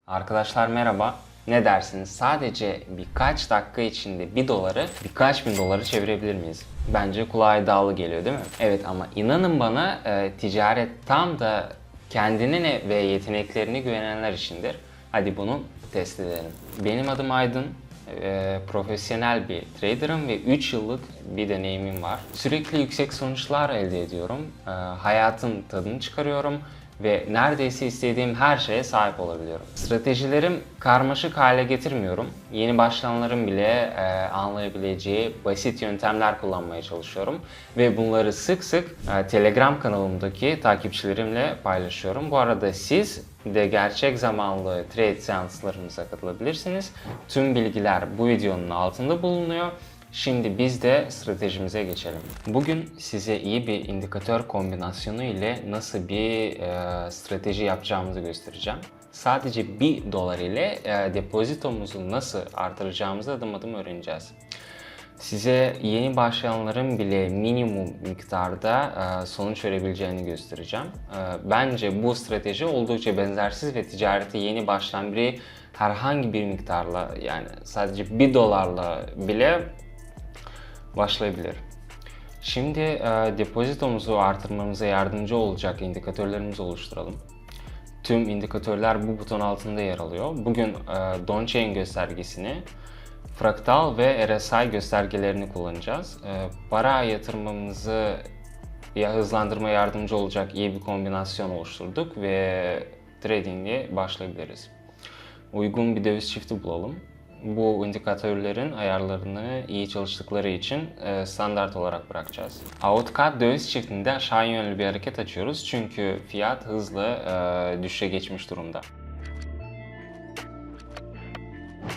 Arkadaşlar merhaba. Ne dersiniz? Sadece birkaç dakika içinde bir doları birkaç bin dolara çevirebilir miyiz? Bence kulağa iddialı geliyor değil mi? Evet ama inanın bana ticaret tam da kendine ve yeteneklerine güvenenler içindir. Hadi bunu test edelim. Benim adım Aydın. Profesyonel bir traderım ve 3 yıllık bir deneyimim var. Sürekli yüksek sonuçlar elde ediyorum. Hayatın tadını çıkarıyorum ve neredeyse istediğim her şeye sahip olabiliyorum. Stratejilerim karmaşık hale getirmiyorum. Yeni başlayanların bile anlayabileceği basit yöntemler kullanmaya çalışıyorum. Ve bunları sık sık Telegram kanalımdaki takipçilerimle paylaşıyorum. Bu arada siz de gerçek zamanlı trade seanslarımıza katılabilirsiniz. Tüm bilgiler bu videonun altında bulunuyor. Şimdi biz de stratejimize geçelim. Bugün size iyi bir indikatör kombinasyonu ile nasıl bir strateji yapacağımızı göstereceğim. Sadece 1 dolar ile depozitomuzu nasıl artıracağımızı adım adım öğreneceğiz. Size yeni başlayanların bile minimum miktarda sonuç verebileceğini göstereceğim. Bence bu strateji oldukça benzersiz ve ticarete yeni başlayan biri herhangi bir miktarla, yani sadece 1 dolarla bile başlayabilir. Şimdi depozitomuzu artırmamıza yardımcı olacak indikatörlerimizi oluşturalım. Tüm indikatörler bu buton altında yer alıyor. Bugün Donchain göstergesini, fraktal ve RSI göstergelerini kullanacağız. Para yatırmamızı hızlandırmaya yardımcı olacak iyi bir kombinasyon oluşturduk ve trading'e başlayabiliriz. Uygun bir döviz çifti bulalım. Bu indikatörlerin ayarlarını iyi çalıştıkları için standart olarak bırakacağız. Outcut döviz çiftinde aşağı yönlü bir hareket açıyoruz çünkü fiyat hızlı düşüşe geçmiş durumda.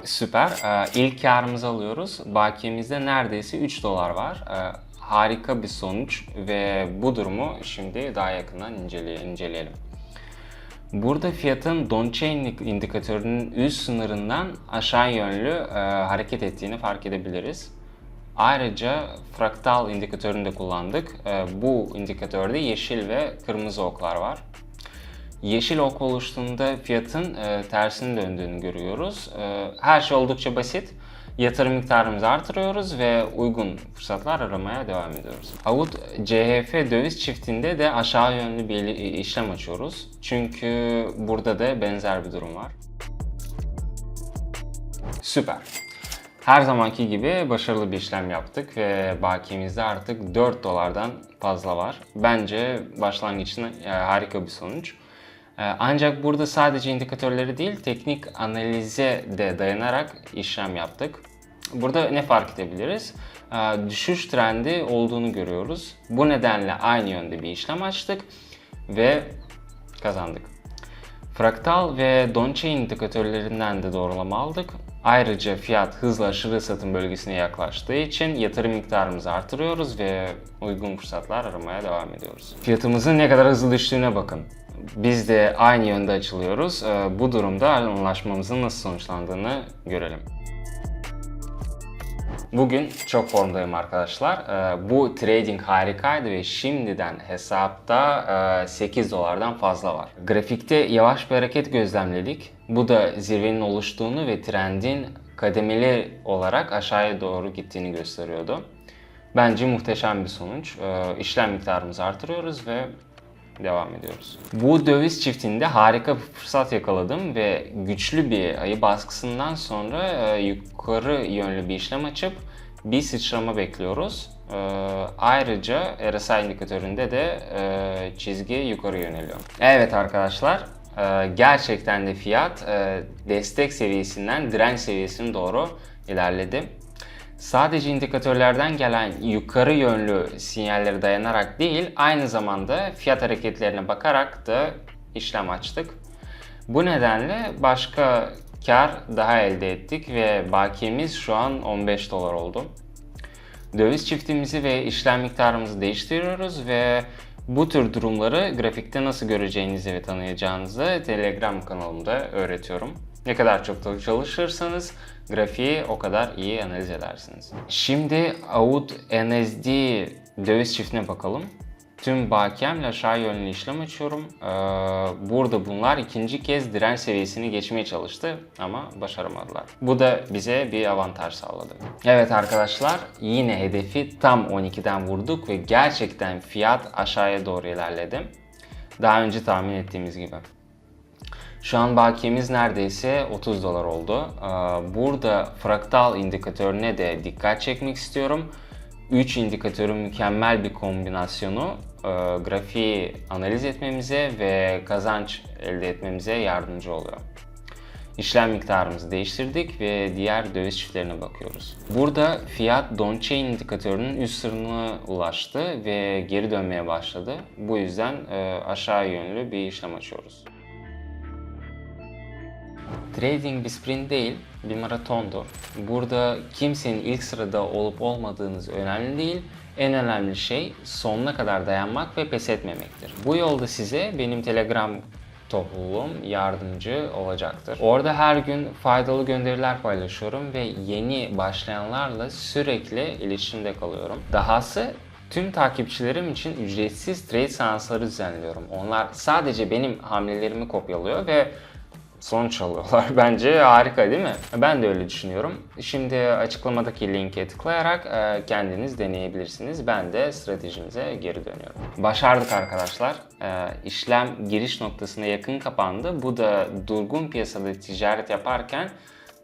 Süper. İlk karımızı alıyoruz. Bakiyemizde neredeyse 3 dolar var. Harika bir sonuç ve bu durumu şimdi daha yakından inceleyelim. Burada fiyatın Donchain indikatörünün üst sınırından aşağı yönlü hareket ettiğini fark edebiliriz. Ayrıca fraktal indikatörünü de kullandık. Bu indikatörde yeşil ve kırmızı oklar var. Yeşil ok oluştuğunda fiyatın tersine döndüğünü görüyoruz. Her şey oldukça basit. Yatırım miktarımızı artırıyoruz ve uygun fırsatlar aramaya devam ediyoruz. AUD CHF döviz çiftinde de aşağı yönlü bir işlem açıyoruz. Çünkü burada da benzer bir durum var. Süper. Her zamanki gibi başarılı bir işlem yaptık ve bakiyemizde artık 4 dolardan fazla var. Bence başlangıç için harika bir sonuç. Ancak burada sadece indikatörleri değil, teknik analize de dayanarak işlem yaptık. Burada ne fark edebiliriz? Düşüş trendi olduğunu görüyoruz. Bu nedenle aynı yönde bir işlem açtık ve kazandık. Fraktal ve Donchain indikatörlerinden de doğrulama aldık. Ayrıca fiyat hızla aşırı satım bölgesine yaklaştığı için yatırım miktarımızı artırıyoruz ve uygun fırsatlar aramaya devam ediyoruz. Fiyatımızın ne kadar hızlı düştüğüne bakın. Biz de aynı yönde açılıyoruz. Bu durumda anlaşmamızın nasıl sonuçlandığını görelim. Bugün çok formdayım arkadaşlar. Bu trading harikaydı ve şimdiden hesapta 8 dolardan fazla var. Grafikte yavaş bir hareket gözlemledik. Bu da zirvenin oluştuğunu ve trendin kademeli olarak aşağıya doğru gittiğini gösteriyordu. Bence muhteşem bir sonuç. İşlem miktarımızı artırıyoruz ve devam ediyoruz. Bu döviz çiftinde harika bir fırsat yakaladım ve güçlü bir ayı baskısından sonra yukarı yönlü bir işlem açıp bir sıçrama bekliyoruz. Ayrıca RSI indikatöründe de çizgi yukarı yöneliyor. Evet arkadaşlar, gerçekten de fiyat destek seviyesinden direnç seviyesine doğru ilerledi. Sadece indikatörlerden gelen yukarı yönlü sinyallere dayanarak değil, aynı zamanda fiyat hareketlerine bakarak da işlem açtık. Bu nedenle başka kar daha elde ettik ve bakiyemiz şu an 15 dolar oldu. Döviz çiftimizi ve işlem miktarımızı değiştiriyoruz ve bu tür durumları grafikte nasıl göreceğinizi ve tanıyacağınızı Telegram kanalımda öğretiyorum. Ne kadar çok çalışırsanız grafiği o kadar iyi analiz edersiniz. Şimdi AUD NSD döviz çiftine bakalım. tüm bakiyemle aşağı yönlü işlem açıyorum. Burada bunlar ikinci kez direnç seviyesini geçmeye çalıştı ama başaramadılar. Bu da bize bir avantaj sağladı. Evet arkadaşlar, yine hedefi tam 12'den vurduk ve gerçekten fiyat aşağıya doğru ilerledi. Daha önce tahmin ettiğimiz gibi. Şu an bakiyemiz neredeyse 30 dolar oldu. Burada fraktal indikatörüne de dikkat çekmek istiyorum. 3 indikatörün mükemmel bir kombinasyonu grafiği analiz etmemize ve kazanç elde etmemize yardımcı oluyor. İşlem miktarımızı değiştirdik ve diğer döviz çiftlerine bakıyoruz. Burada fiyat Donchain indikatörünün üst sınırına ulaştı ve geri dönmeye başladı. Bu yüzden aşağı yönlü bir işlem açıyoruz. Trading bir sprint değil, bir maratondur. Burada kimsenin ilk sırada olup olmadığınız önemli değil. En önemli şey sonuna kadar dayanmak ve pes etmemektir. Bu yolda size benim Telegram topluluğum yardımcı olacaktır. Orada her gün faydalı gönderiler paylaşıyorum ve yeni başlayanlarla sürekli iletişimde kalıyorum. Dahası tüm takipçilerim için ücretsiz trade seansları düzenliyorum. Onlar sadece benim hamlelerimi kopyalıyor ve sonuç alıyorlar. Bence harika değil mi? Ben de öyle düşünüyorum. Şimdi açıklamadaki linke tıklayarak kendiniz deneyebilirsiniz. Ben de stratejimize geri dönüyorum. Başardık arkadaşlar. İşlem giriş noktasına yakın kapandı. Bu da durgun piyasada ticaret yaparken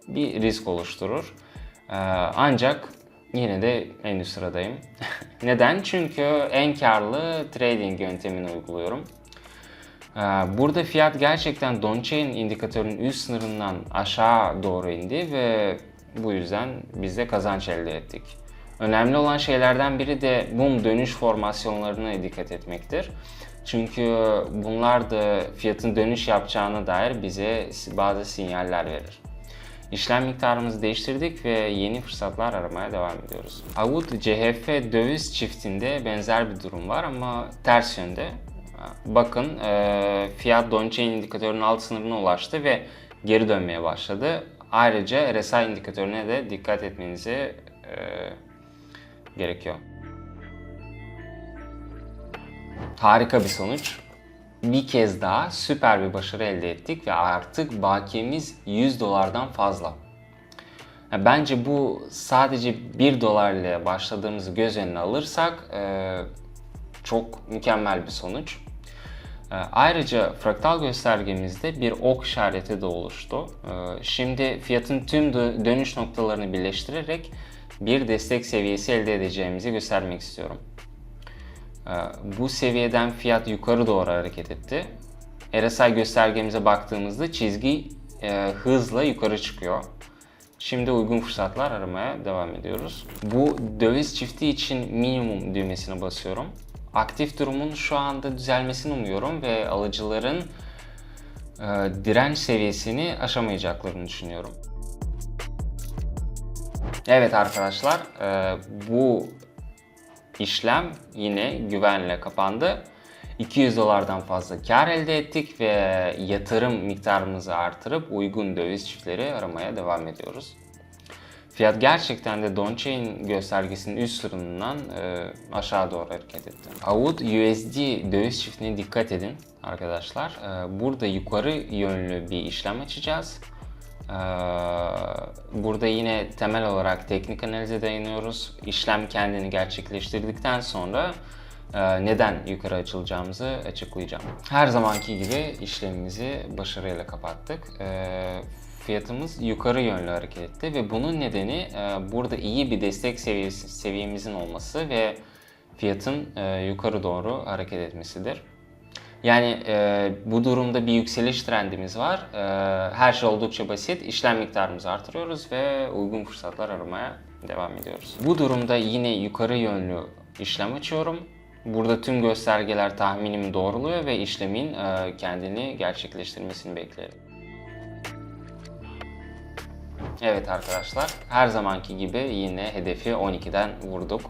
bir risk oluşturur. Ancak yine de en üst sıradayım. Neden? Çünkü en karlı trading yöntemini uyguluyorum. Burada fiyat gerçekten Donchain indikatörünün üst sınırından aşağı doğru indi ve bu yüzden biz de kazanç elde ettik. Önemli olan şeylerden biri de mum dönüş formasyonlarına dikkat etmektir. Çünkü bunlar da fiyatın dönüş yapacağına dair bize bazı sinyaller verir. İşlem miktarımızı değiştirdik ve yeni fırsatlar aramaya devam ediyoruz. AUD CHF döviz çiftinde benzer bir durum var ama ters yönde. Bakın fiyat Donchain indikatörünün alt sınırına ulaştı ve geri dönmeye başladı. Ayrıca RSI indikatörüne de dikkat etmenizi gerekiyor. Harika bir sonuç. Bir kez daha süper bir başarı elde ettik ve artık bakiyemiz 100 dolardan fazla. Bence bu sadece 1 dolar ile başladığımızı göz önüne alırsak çok mükemmel bir sonuç. Ayrıca fraktal göstergemizde bir ok işareti de oluştu. Şimdi fiyatın tüm dönüş noktalarını birleştirerek bir destek seviyesi elde edeceğimizi göstermek istiyorum. Bu seviyeden fiyat yukarı doğru hareket etti. RSI göstergemize baktığımızda çizgi hızla yukarı çıkıyor. Şimdi uygun fırsatlar aramaya devam ediyoruz. Bu döviz çifti için minimum düğmesine basıyorum. Aktif durumun şu anda düzelmesini umuyorum ve alıcıların direnç seviyesini aşamayacaklarını düşünüyorum. Evet arkadaşlar, bu işlem yine güvenle kapandı. 200 dolardan fazla kar elde ettik ve yatırım miktarımızı artırıp uygun döviz çiftleri aramaya devam ediyoruz. Fiyat gerçekten de Donchain göstergesinin üst sınırından aşağı doğru hareket etti. AUD USD döviz çiftine dikkat edin arkadaşlar. Burada yukarı yönlü bir işlem açacağız. Burada yine temel olarak teknik analize dayanıyoruz. İşlem kendini gerçekleştirdikten sonra neden yukarı açılacağımızı açıklayacağım. Her zamanki gibi işlemimizi başarıyla kapattık. Fiyatımız yukarı yönlü hareket etti ve bunun nedeni burada iyi bir destek seviyemizin olması ve fiyatın yukarı doğru hareket etmesidir. Yani bu durumda bir yükseliş trendimiz var. Her şey oldukça basit. İşlem miktarımızı artırıyoruz ve uygun fırsatlar aramaya devam ediyoruz. Bu durumda yine yukarı yönlü işlem açıyorum. Burada tüm göstergeler tahminimi doğruluyor ve işlemin kendini gerçekleştirmesini beklerim. Evet arkadaşlar, her zamanki gibi yine hedefi 12'den vurduk.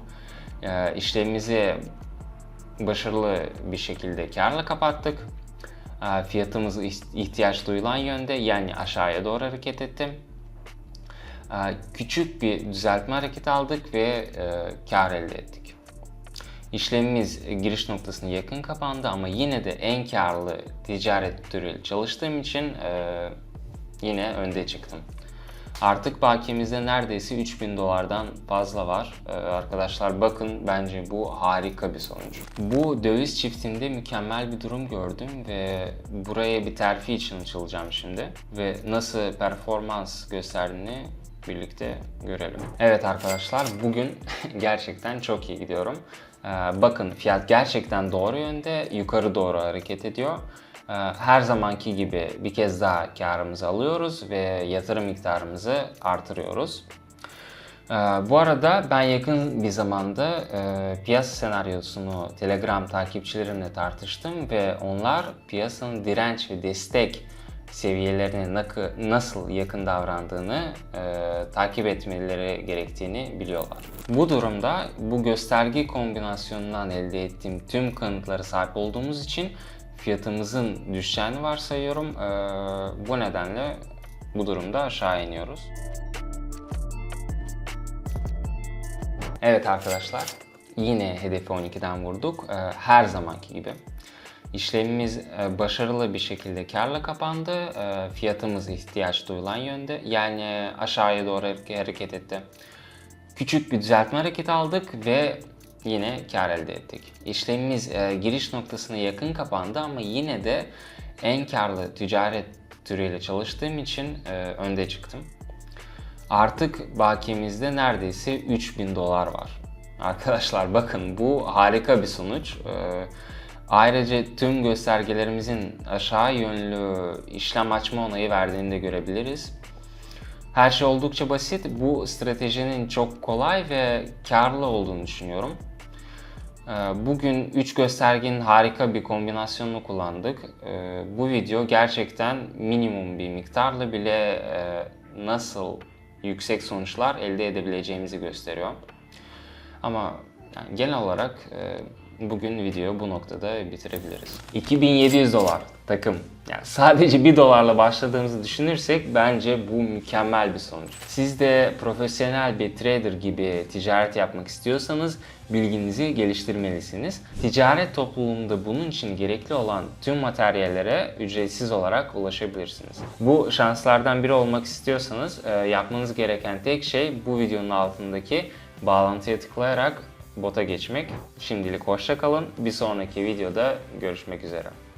İşlemimizi başarılı bir şekilde karla kapattık. Fiyatımız ihtiyaç duyulan yönde, yani aşağıya doğru hareket etti. Küçük bir düzeltme hareketi aldık ve kar elde ettik. İşlemimiz giriş noktasına yakın kapandı ama yine de en karlı ticaret türüyle çalıştığım için yine önde çıktım. Artık bakiyemizde neredeyse 3000 dolardan fazla var. Arkadaşlar bakın, bence bu harika bir sonuç. Bu döviz çiftinde mükemmel bir durum gördüm ve buraya bir terfi için açılacağım şimdi. Ve nasıl performans gösterdiğini birlikte görelim. Evet arkadaşlar, bugün gerçekten çok iyi gidiyorum. Bakın, fiyat gerçekten doğru yönde, yukarı doğru hareket ediyor. Her zamanki gibi bir kez daha karımızı alıyoruz ve yatırım miktarımızı artırıyoruz. Bu arada ben yakın bir zamanda piyasa senaryosunu Telegram takipçilerimle tartıştım ve onlar piyasanın direnç ve destek seviyelerine nasıl yakın davrandığını takip etmeleri gerektiğini biliyorlar. Bu durumda bu gösterge kombinasyonundan elde ettiğim tüm kanıtlara sahip olduğumuz için fiyatımızın düşeceğini varsayıyorum. Bu nedenle bu durumda aşağı iniyoruz. Evet arkadaşlar, yine hedefi 12'den vurduk. Her zamanki gibi. İşlemimiz başarılı bir şekilde karla kapandı. Fiyatımız ihtiyaç duyulan yönde. Yani aşağıya doğru hareket etti. Küçük bir düzeltme hareketi aldık ve yine kar elde ettik. İşlemimiz giriş noktasına yakın kapandı ama yine de en karlı ticaret türüyle çalıştığım için önde çıktım. Artık bakiyemizde neredeyse 3000 dolar var. Arkadaşlar bakın, bu harika bir sonuç. Ayrıca tüm göstergelerimizin aşağı yönlü işlem açma onayı verdiğini de görebiliriz. Her şey oldukça basit. Bu stratejinin çok kolay ve karlı olduğunu düşünüyorum. Bugün 3 göstergenin harika bir kombinasyonunu kullandık. Bu video gerçekten minimum bir miktarla bile nasıl yüksek sonuçlar elde edebileceğimizi gösteriyor. Ama yani genel olarak bugün videoyu bu noktada bitirebiliriz. 2700 dolar takım. Yani sadece 1 dolarla başladığımızı düşünürsek bence bu mükemmel bir sonuç. Siz de profesyonel bir trader gibi ticaret yapmak istiyorsanız bilginizi geliştirmelisiniz. Ticaret topluluğunda bunun için gerekli olan tüm materyallere ücretsiz olarak ulaşabilirsiniz. Bu şanslardan biri olmak istiyorsanız yapmanız gereken tek şey bu videonun altındaki bağlantıya tıklayarak bota geçmek. Şimdilik hoşça kalın. Bir sonraki videoda görüşmek üzere.